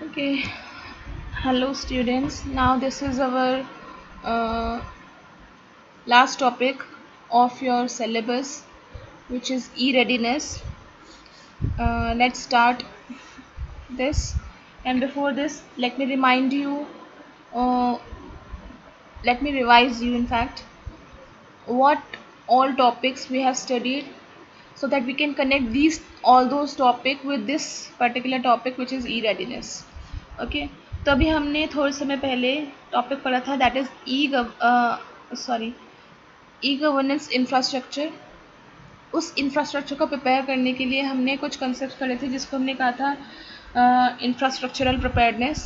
Okay, hello students. Now this is our uh, last topic of your syllabus, which is e-readiness. Let's start this. And before this, let me remind you. Uh, let me revise you. In fact, what all topics we have studied, so that we can connect these all those topic with this particular topic, which is e-readiness. Okay, तो अभी हमने थोड़े समय पहले topic पढ़ा था, that is e governance infrastructure. उस infrastructure को प्रिपेयर करने के लिए हमने कुछ कंसेप्ट पढ़े थे, जिसको हमने कहा था इंफ्रास्ट्रक्चरल प्रिपेयर्डनेस,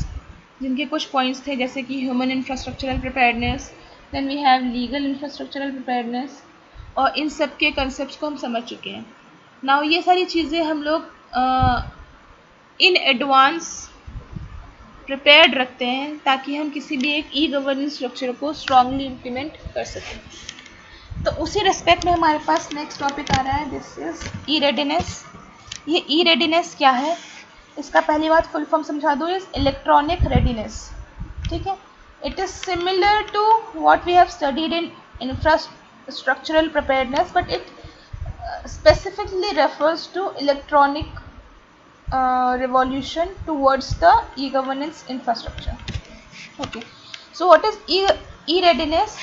जिनके कुछ पॉइंट्स थे जैसे कि human infrastructural preparedness, then we have legal infrastructural preparedness, और इन सब के कंसेप्ट को हम समझ चुके हैं। नाउ ये सारी चीज़ें हम लोग इन एडवांस प्रिपेयर्ड रखते हैं, ताकि हम किसी भी एक ई गवर्नेंस स्ट्रक्चर को स्ट्रांगली इम्प्लीमेंट कर सकें। तो उसी रेस्पेक्ट में हमारे पास नेक्स्ट टॉपिक आ रहा है, दिस इज ई रेडीनेस। ये ई रेडीनेस क्या है, इसका पहली बात फुल फॉर्म समझा दूँ, इज इलेक्ट्रॉनिक रेडीनेस। ठीक है, it is similar to what we have studied in infrastructural preparedness, but it specifically refers to electronic revolution towards the e-governance infrastructure. Okay, so what is e-readiness?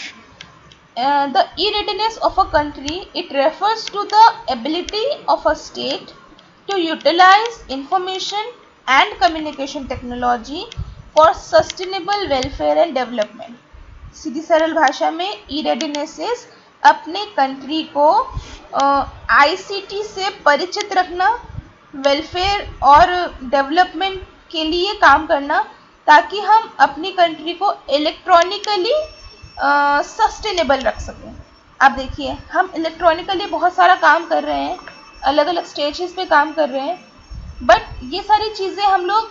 The e-readiness of a country, it refers to the ability of a state to utilize information and communication technology for sustainable welfare and development. सीधी सरल भाषा में e-readiness is अपने country को ICT से परिचित रखना, welfare और development के लिए काम करना, ताकि हम अपनी कंट्री को इलेक्ट्रॉनिकली सस्टेनेबल रख सकें। अब देखिए, हम इलेक्ट्रॉनिकली बहुत सारा काम कर रहे हैं, अलग अलग स्टेजेस पे काम कर रहे हैं, बट ये सारी चीज़ें हम लोग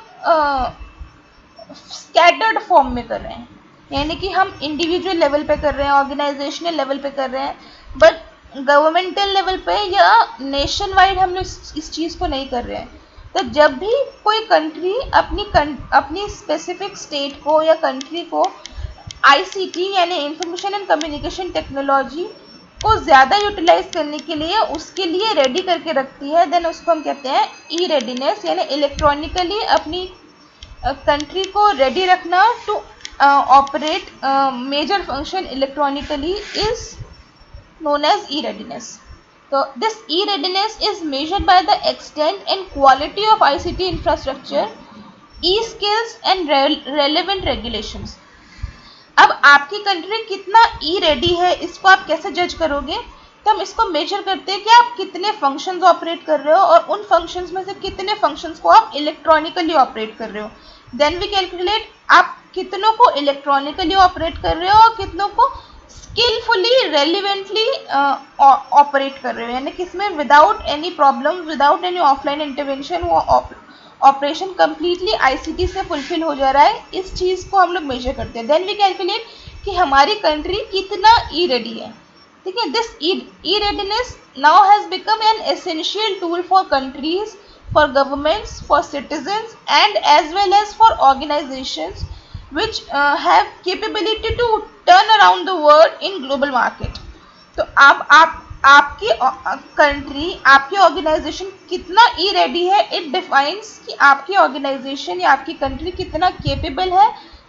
स्कैटर्ड फॉर्म में कर रहे हैं, यानी कि हम इंडिविजुअल लेवल पे कर रहे हैं, ऑर्गेनाइजेशनल लेवल पे कर रहे हैं, बट गवर्नमेंटल लेवल पे या नेशन वाइड हम लोग इस चीज़ को नहीं कर रहे हैं। तो जब भी कोई कंट्री अपनी स्पेसिफिक स्टेट को या कंट्री को आईसीटी यानी इंफॉर्मेशन एंड कम्युनिकेशन टेक्नोलॉजी को ज़्यादा यूटिलाइज करने के लिए उसके लिए रेडी करके रखती है, देन उसको हम कहते हैं ई रेडीनेस, यानी इलेक्ट्रॉनिकली अपनी कंट्री को रेडी रखना to operate major function electronically is known as e-readiness. So this e-readiness is measured by the extent and quality of ICT infrastructure, e-skills and relevant regulations. अब आपकी कंट्री कितना ई ready है, इसको आप कैसे जज करोगे? तो हम इसको मेजर करते हैं कि आप कितने फंक्शंस ऑपरेट कर रहे हो, और उन फंक्शंस में से कितने फंक्शंस को आप इलेक्ट्रॉनिकली ऑपरेट कर रहे हो। देन वी कैलकुलेट आप कितनों को इलेक्ट्रॉनिकली ऑपरेट कर रहे हो और कितनों को स्किलफुली रेलिवेंटली ऑपरेट कर रहे हो, यानी कि इसमें without any problem, without any offline intervention वो ऑपरेशन कंप्लीटली आईसीटी से फुलफिल हो जा रहा है। इस चीज़ को हम लोग मेजर करते हैं। देन वी कैलकुलेट कि हमारी कंट्री कितना ई रेडी है। ठीक है, this E readiness now has become an essential tool for countries, for governments, for citizens and as well as for organizations which have capability to turn around the world in global market. तो आपकी country, आपकी organisation कितना ई ready है, it defines कि आपकी organisation या आपकी country कितना केपेबल है,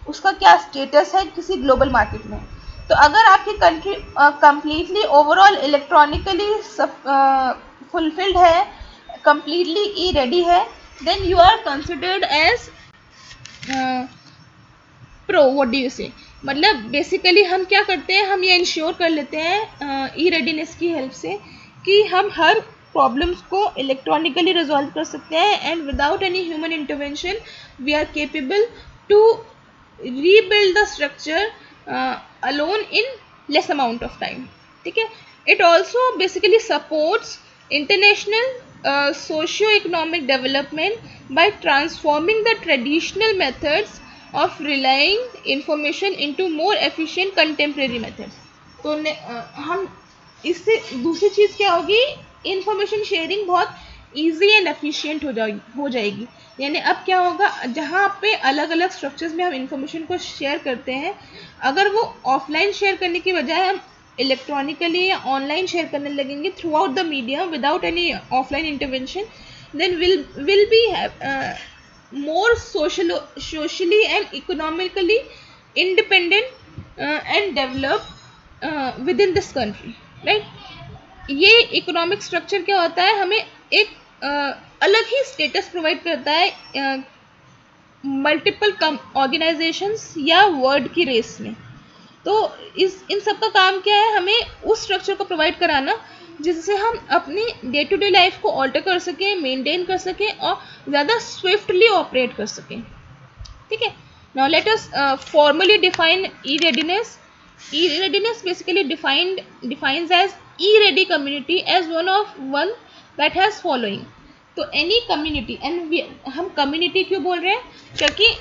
उसका क्या स्टेटस है किसी ग्लोबल मार्केट में। तो अगर आपकी country completely overall electronically fulfilled है, completely e ready है, then you are considered as pro, what do you say? मतलब बेसिकली हम क्या करते हैं, हम ये इंश्योर कर लेते हैं ई रेडीनेस की हेल्प से कि हम हर प्रॉब्लम्स को इलेक्ट्रॉनिकली रिजॉल्व कर सकते हैं, and without any human intervention we are capable to rebuild the structure alone in less amount of time. ठीक है, it also basically supports international socio-economic development by transforming the traditional methods of relaying information into more efficient contemporary methods. तो हम इससे दूसरी चीज़ क्या होगी, information sharing बहुत easy and efficient हो जाएगी। यानी अब क्या होगा, जहाँ पे अलग अलग स्ट्रक्चर्स में हम इंफॉर्मेशन को शेयर करते हैं, अगर वो ऑफलाइन शेयर करने की बजाय हम इलेक्ट्रॉनिकली या ऑनलाइन शेयर करने लगेंगे through out the media without any offline intervention, then will be more socially and economically independent and developed within this country, right? ये इकोनॉमिक स्ट्रक्चर क्या होता है, हमें एक अलग ही स्टेटस प्रोवाइड करता है मल्टीपल ऑर्गेनाइजेशंस या वर्ल्ड की रेस में। तो इन सब का काम क्या है, हमें उस स्ट्रक्चर को प्रोवाइड कराना जिससे हम अपनी डे टू डे लाइफ को ऑल्टर कर सकें, मेंटेन कर सकें और ज़्यादा स्विफ्टली ऑपरेट कर सकें। ठीक है, now let us formally define e readiness. E readiness basically defines as e ready community as one that has following. तो एनी कम्युनिटी, एंड हम कम्युनिटी क्यों बोल रहे हैं, क्योंकि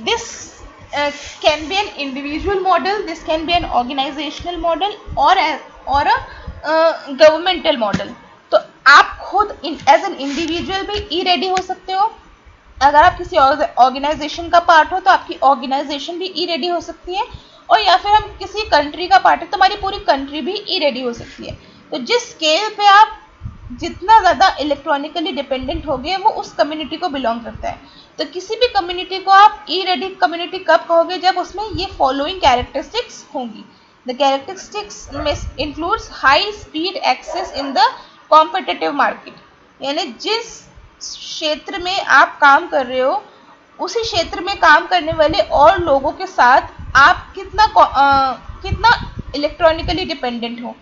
this can be an individual model, this can be an organizational model or a governmental model। तो आप खुद एज एन इंडिविजुअल भी ई रेडी हो सकते हो, अगर आप किसी ऑर्गेनाइजेशन का पार्ट हो तो आपकी ऑर्गेनाइजेशन भी ई रेडी हो सकती है, और या फिर हम किसी कंट्री का पार्ट है तो हमारी पूरी कंट्री भी ई रेडी हो सकती है। तो जिस स्केल पे आप जितना ज़्यादा इलेक्ट्रॉनिकली डिपेंडेंट हो गए वो उस कम्युनिटी को बिलोंग करता है। तो किसी भी कम्युनिटी को आप ई रेडी कम्युनिटी कब कहोगे, जब उसमें ये फॉलोइंग कैरेक्टरिस्टिक्स होंगी। द कैरेक्टरिस्टिक्स में includes high speed access in the competitive market, यानी जिस क्षेत्र में आप काम कर रहे हो उसी क्षेत्र में काम करने वाले और लोगों के साथ आप कितना इलेक्ट्रॉनिकली डिपेंडेंट हो।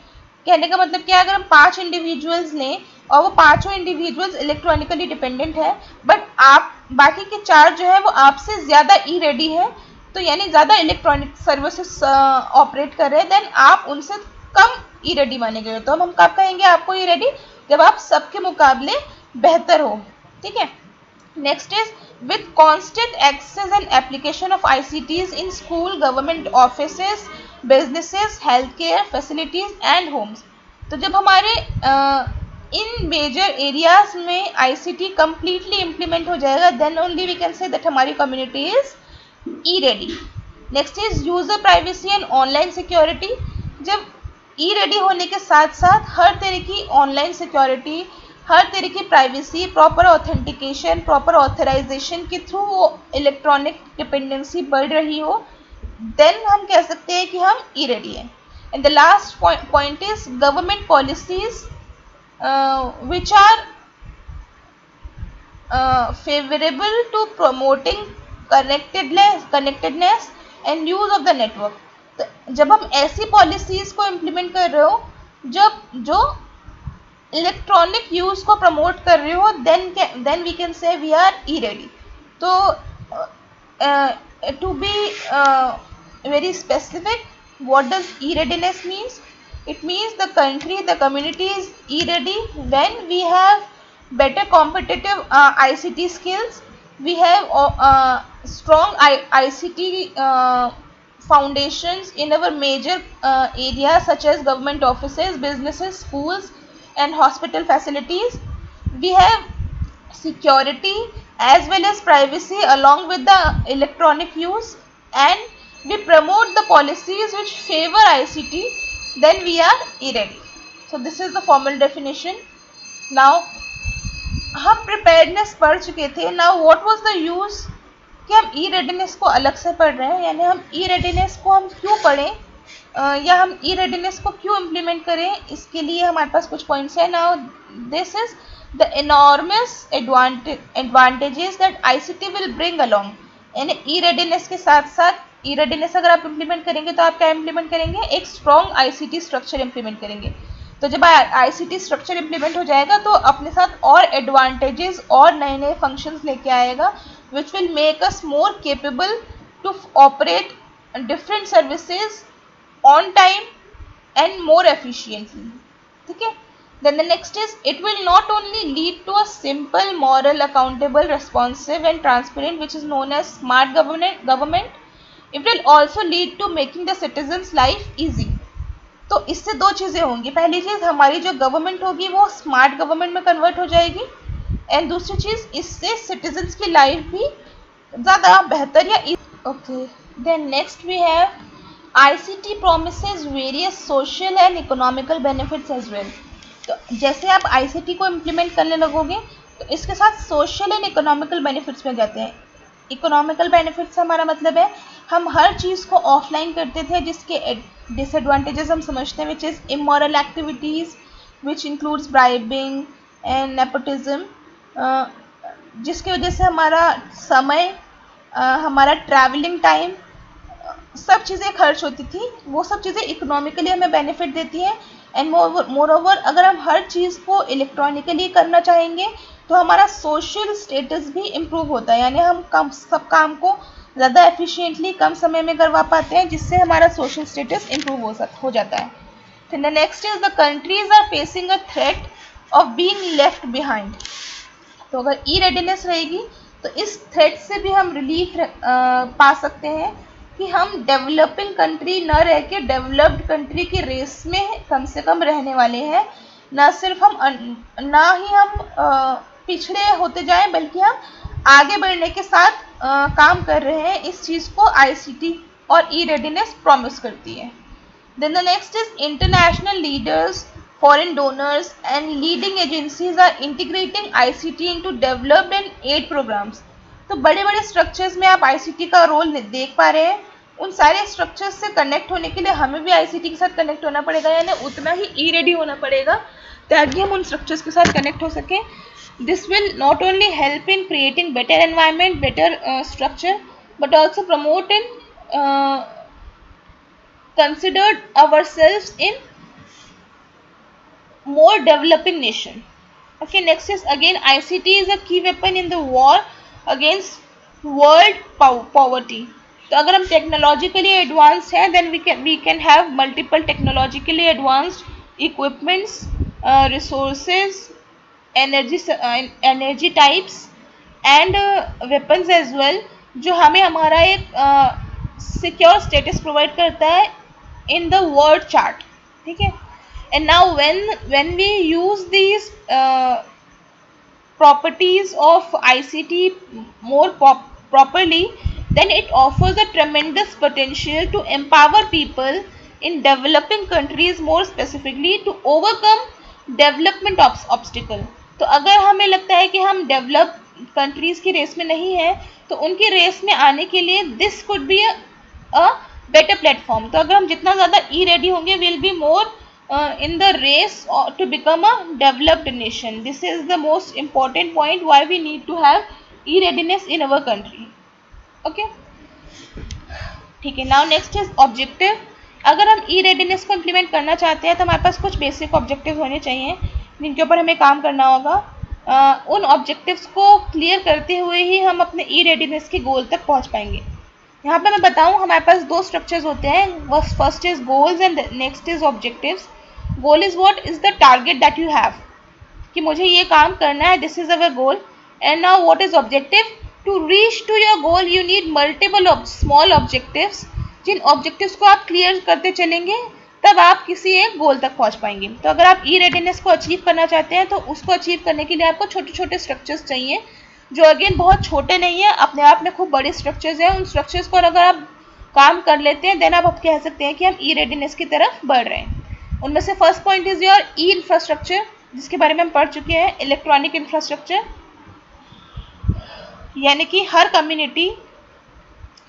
कहने का मतलब क्या है, अगर हम 5 इंडिविजुअल्स लें और वो पांचों इंडिविजुअल्स इलेक्ट्रॉनिकली डिपेंडेंट है, बट आप बाकी के 4 जो है वो आपसे ज़्यादा ई रेडी है, तो यानी ज़्यादा इलेक्ट्रॉनिक सर्विसेज ऑपरेट कर रहे हैं, देन आप उनसे कम ई रेडी माने गए। तो हम कब कहेंगे आपको ई रेडी, जब आप सबके मुकाबले बेहतर हो। ठीक है, next is with constant access and application of ICTs in school, government offices, businesses, health care facilities and homes. तो जब हमारे इन मेजर एरियाज में ICT कंप्लीटली इम्प्लीमेंट हो जाएगा, then only we can say that हमारी community is e ready. Next is user privacy and online security. जब e ready होने के साथ साथ हर तरह की ऑनलाइन सिक्योरिटी, हर तरह की privacy, proper authentication, proper authorization के थ्रू इलेक्ट्रॉनिक डिपेंडेंसी बढ़ रही हो, देन हम कह सकते हैं कि हम ई रेडी हैं। And the last point is government policies which are favorable to promoting connectedness and use of the network। तो जब हम ऐसी पॉलिसीज को इम्प्लीमेंट कर रहे हो जो इलेक्ट्रॉनिक यूज को प्रमोट कर रहे हो, then we can say we are e ready. तो to be very specific, what does e-readiness means? It means the country, the community is e-ready when we have better competitive ICT skills, we have strong ICT foundations in our major areas such as government offices, businesses, schools and hospital facilities. We have security as well as privacy along with the electronic use, and we promote the policies which favor ICT, then we are e-ready. So this is the formal definition. Now हम preparedness पढ़ चुके थे। Now what was the use कि हम e-readiness को अलग से पढ़ रहे हैं, यानी हम e-readiness को हम क्यों पढ़ें या हम e-readiness को क्यों implement करें, इसके लिए हमारे पास कुछ points हैं। Now this is the enormous advantages that ICT will bring along। यानी e-readiness के साथ साथ ई-रेडीनेस अगर आप इम्प्लीमेंट करेंगे तो आप क्या इम्प्लीमेंट करेंगे, एक स्ट्रॉन्ग ICT स्ट्रक्चर इम्प्लीमेंट करेंगे। तो जब ICT स्ट्रक्चर इम्प्लीमेंट हो जाएगा तो अपने साथ और एडवांटेजेस और नए नए फंक्शंस लेके आएगा, which will make us more capable to operate different services on time and more efficiently. ठीक है, then the next is it will not only lead to a simple, moral, accountable, responsive and transparent, which is known as smart government, it will also lead to making the citizens life easy। तो इससे 2 चीज़ें होंगी। पहली चीज़, हमारी जो government होगी वो smart government में कन्वर्ट हो जाएगी, एंड दूसरी चीज़, इससे सिटीजन्स की लाइफ भी ज़्यादा बेहतर या okay. Then next we have ICT promises various social and economical benefits as well। तो जैसे आप ICT को इम्प्लीमेंट करने लगोगे तो इसके साथ सोशल एंड इकोनॉमिकल बेनिफिट्स मिल जाते हैं। इकोनॉमिकल बेनिफिट्स से हमारा मतलब है हम हर चीज़ को ऑफलाइन करते थे जिसके डिसएडवांटेजेस हम समझते हैं, which is immoral activities which includes bribing and nepotism, जिसकी वजह से हमारा समय, हमारा ट्रैवलिंग टाइम, सब चीज़ें खर्च होती थी। वो सब चीज़ें इकोनॉमिकली हमें बेनिफिट देती हैं। एंड मोर ओवर अगर हम हर चीज़ को इलेक्ट्रॉनिकली करना चाहेंगे तो हमारा सोशल स्टेटस भी इम्प्रूव होता है, यानी हम सब काम को ज़्यादा एफिशिएंटली कम समय में करवा पाते हैं, जिससे हमारा सोशल स्टेटस इम्प्रूव हो जाता है। फिर the next is the countries are facing a threat of being left behind. तो अगर ई रेडीनेस रहेगी तो इस थ्रेट से भी हम रिलीफ पा सकते हैं कि हम डेवलपिंग कंट्री न रह के डेवलप्ड कंट्री की रेस में कम से कम रहने वाले हैं। न सिर्फ ना ही हम पिछड़े होते जाएं, बल्कि हम आगे बढ़ने के साथ काम कर रहे हैं। इस चीज़ को ICT और ई रेडीनेस प्रॉमिस करती है। Then the next is international leaders, foreign donors and leading agencies are integrating ICT into developed and aid programs। तो बड़े बड़े स्ट्रक्चर्स में आप ICT का रोल देख पा रहे हैं। उन सारे स्ट्रक्चर्स से कनेक्ट होने के लिए हमें भी ICT के साथ कनेक्ट होना पड़ेगा, यानी उतना ही ई रेडी होना पड़ेगा ताकि हम उन स्ट्रक्चर्स के साथ कनेक्ट हो सकें। This will not only help in creating better environment, better structure, but also promote and considered ourselves in more developing nation। Okay, next is again ICT is a key weapon in the war against world poverty। तो अगर हम technologically advance हैं then we can have multiple technologically advanced equipments, resources, energy types and weapons as well, जो हमें हमारा एक secure status provide करता है इन द वर्ल्ड चार्ट। ठीक है, and now when we use these properties of ICT more properly, then it offers a tremendous potential to empower people in developing countries, more specifically to overcome development obstacle। तो अगर हमें लगता है कि हम develop countries की race में नहीं है तो उनकी रेस में आने के लिए this could be a better platform. तो अगर हम जितना ज़्यादा ई रेडी होंगे will be more in the race to become a developed nation। This is the most important point why we need to have e-readiness in our country। Okay, ठीक है। Now next is objective। अगर हम e-readiness को implement करना चाहते हैं तो हमारे पास कुछ basic objectives होने चाहिए जिनके ऊपर हमें काम करना होगा। उन objectives को clear करते हुए ही हम अपने e-readiness के goal तक पहुंच पाएंगे। यहाँ पे मैं बताऊँ हमारे पास दो structures होते हैं, first is goals and next is objectives। Goal is what is the target that you have, कि मुझे ये काम करना है, this is our goal. And now what is objective? To reach to your goal you need multiple small objectives. जिन objectives को आप clear करते चलेंगे तब आप किसी एक गोल तक पहुंच पाएंगे। तो अगर आप ई रेडीनेस को अचीव करना चाहते हैं तो उसको अचीव करने के लिए आपको छोटे छोटे स्ट्रक्चर्स चाहिए, जो अगेन बहुत छोटे नहीं है, अपने आप में खूब बड़े स्ट्रक्चर्स हैं। उन स्ट्रक्चर्स को अगर आप काम कर लेते हैं देन आप कह सकते हैं कि हम ई रेडीनेस की तरफ बढ़ रहे हैं। उनमें से first point is your E infrastructure, जिसके बारे में हम पढ़ चुके हैं, इलेक्ट्रॉनिक इंफ्रास्ट्रक्चर। यानी कि हर कम्युनिटी,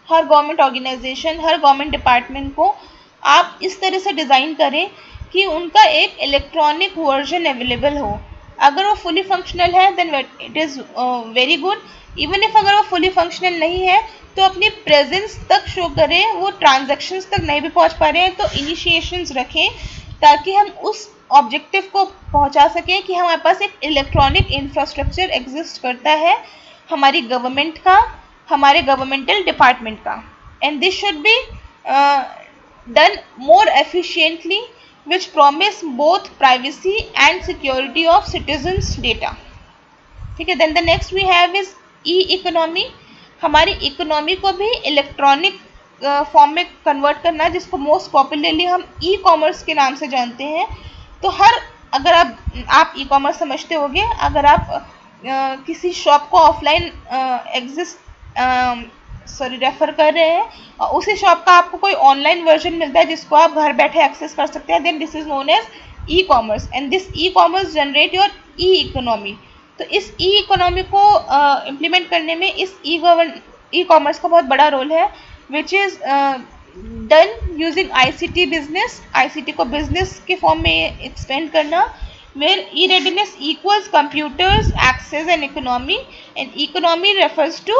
हर गवर्नमेंट ऑर्गेनाइजेशन, हर गवर्नमेंट डिपार्टमेंट को आप इस तरह से डिज़ाइन करें कि उनका एक इलेक्ट्रॉनिक वर्जन अवेलेबल हो। अगर वो फुली फंक्शनल है then it is very good. Even if अगर वो फुली फंक्शनल नहीं है तो अपनी प्रेजेंस तक शो करें। वो ट्रांजैक्शंस तक नहीं भी पहुंच पा रहे हैं तो इनिशिएशंस रखें ताकि हम उस ऑब्जेक्टिव को पहुंचा सकें कि हमारे पास एक इलेक्ट्रॉनिक इंफ्रास्ट्रक्चर एग्जिस्ट करता है हमारी गवर्नमेंट का, हमारे गवर्नमेंटल डिपार्टमेंट का। And this should be done more efficiently which promise both privacy and security of citizens data. ठीक है, then the next we have is e economy. हमारी इकोनॉमी को भी इलेक्ट्रॉनिक फॉर्म में कन्वर्ट करना है, जिसको मोस्ट पॉपुलरली हम ई कॉमर्स के नाम से जानते हैं। तो अगर आप ई कॉमर्स समझते होंगे, अगर आप किसी शॉप को ऑफलाइन रेफर कर रहे हैं और उसी शॉप का आपको कोई ऑनलाइन वर्जन मिलता है जिसको आप घर बैठे एक्सेस कर सकते हैं, then this is known as e commerce and this e commerce generate your e economy. तो इस ई इकोनॉमी को इम्प्लीमेंट करने में इस ई कॉमर्स का बहुत बड़ा रोल है, which is done using ICT business. ICT को बिजनेस के फॉर्म में एक्सपेंड करना, where e-readiness equals computers access and economy refers to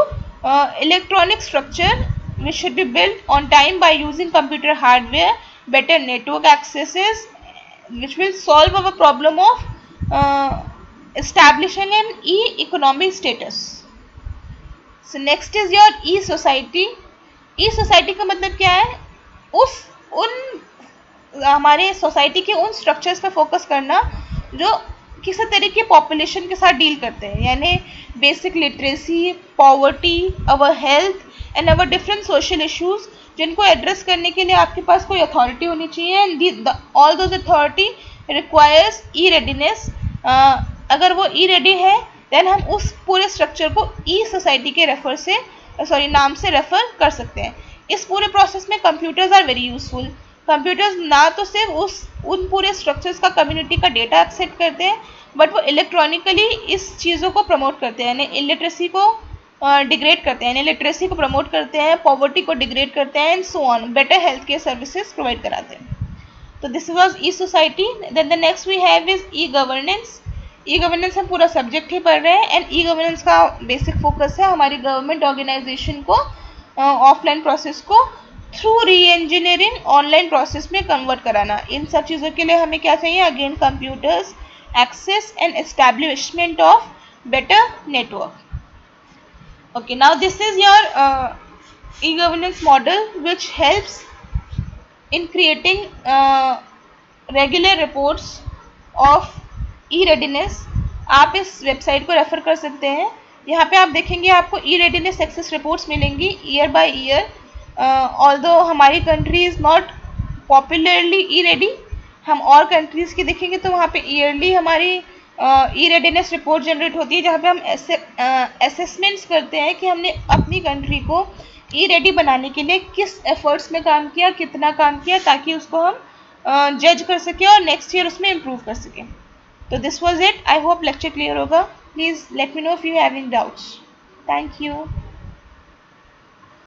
electronic structure which should be built on time by using computer hardware, better network accesses, which will solve our problem of establishing an e-economy status. So next is your e-society. E-society का मतलब क्या है? हमारे society के उन structures पे focus करना जो किसी तरह की पॉपुलेशन के साथ डील करते हैं, यानी basic literacy, poverty, our health and our different social issues, जिनको एड्रेस करने के लिए आपके पास कोई अथॉरिटी होनी चाहिए and all those authority requires E readiness. अगर वो ई रेडी है देन हम उस पूरे स्ट्रक्चर को ई सोसाइटी के नाम से रेफर कर सकते हैं। इस पूरे प्रोसेस में computers are very useful. Computers ना तो सिर्फ उन पूरे स्ट्रक्चर्स का कम्युनिटी का डेटा एक्सेप्ट करते हैं, बट वो इलेक्ट्रॉनिकली इस चीज़ों को प्रमोट करते हैं, यानी इलिटरेसी को डिग्रेड करते हैं, यानी लिटरेसी को प्रमोट करते हैं, पॉवर्टी को डिग्रेड करते हैं and so on, better health care services provide कराते हैं। तो this was e society. Then the next we have is e governance. E governance हम पूरा सब्जेक्ट ही पढ़ रहे हैं एंड ई गवर्नेंस का बेसिक फोकस है हमारी गवर्नमेंट ऑर्गेनाइजेशन को ऑफलाइन प्रोसेस को through re engineering online process में कन्वर्ट कराना। इन सब चीज़ों के लिए हमें क्या चाहिए? Again computers, access and establishment of better network. Okay, now this is your e governance model which helps in creating regular reports of E readiness. आप इस वेबसाइट को रेफर कर सकते हैं। यहाँ पे आप देखेंगे आपको ई रेडीनेस एक्सेस रिपोर्ट्स मिलेंगी ईयर बाय ईयर। ऑल्दो हमारी country is not popularly E ready, हम और कंट्रीज़ की देखेंगे तो वहाँ पे ईयरली हमारी ई रेडीनेस रिपोर्ट जनरेट होती है, जहाँ पे हम असेसमेंट्स करते हैं कि हमने अपनी कंट्री को ई रेडी बनाने के लिए किस एफर्ट्स में काम किया, कितना काम किया, ताकि उसको हम जज कर सकें और नेक्स्ट ईयर उसमें इम्प्रूव कर सकें। तो this was it. I hope lecture clear होगा। Please let me know if you having doubts. Thank you.